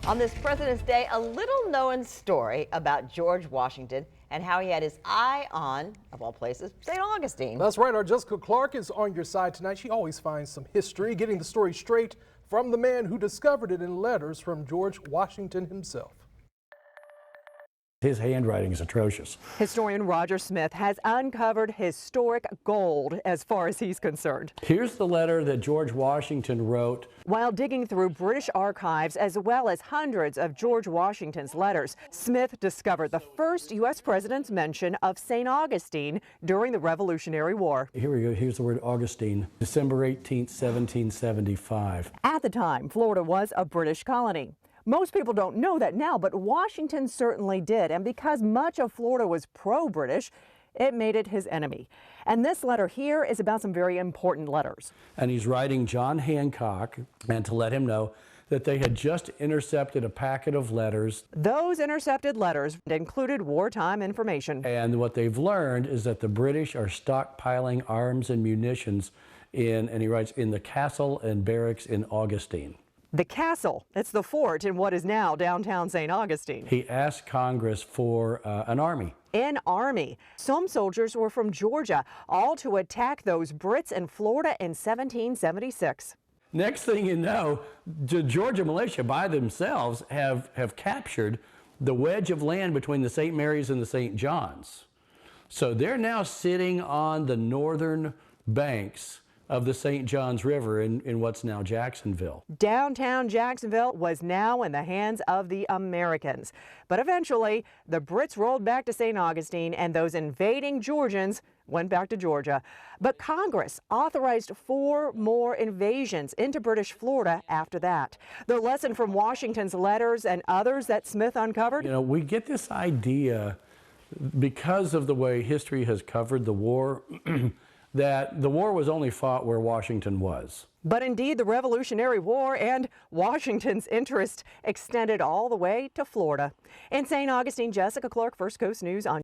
On this President's Day, a little known story about George Washington and how he had his eye on, of all places, St. Augustine. That's right. Our Jessica Clark is on your side tonight. She always finds some history, getting the story straight from the man who discovered it in letters from George Washington himself. His handwriting is atrocious. Historian Roger Smith has uncovered historic gold as far as he's concerned. Here's the letter that George Washington wrote. While digging through British archives as well as hundreds of George Washington's letters, Smith discovered the first U.S. president's mention of St. Augustine during the Revolutionary War. Here we go. Here's the word Augustine. December 18, 1775. At the time, Florida was a British colony. Most people don't know that now, but Washington certainly did. And because much of Florida was pro-British, it made it his enemy. And this letter here is about some very important letters. And he's writing John Hancock and to let him know that they had just intercepted a packet of letters. Those intercepted letters included wartime information. And what they've learned is that the British are stockpiling arms and munitions and he writes, in the castle and barracks in Augustine. The castle, it's the fort in what is now downtown St. Augustine. He asked Congress for an army. An army. Some soldiers were from Georgia, all to attack those Brits in Florida in 1776. Next thing you know, the Georgia militia by themselves have captured the wedge of land between the St. Mary's and the St. John's. So they're now sitting on the northern banks of the St. John's River in what's now Jacksonville. Downtown Jacksonville was now in the hands of the Americans. But eventually, the Brits rolled back to St. Augustine and those invading Georgians went back to Georgia. But Congress authorized 4 more invasions into British Florida after that. The lesson from Washington's letters and others that Smith uncovered? You know, we get this idea because of the way history has covered the war that the war was only fought where Washington was. But indeed, the Revolutionary War and Washington's interest extended all the way to Florida. In St. Augustine, Jessica Clark, First Coast News on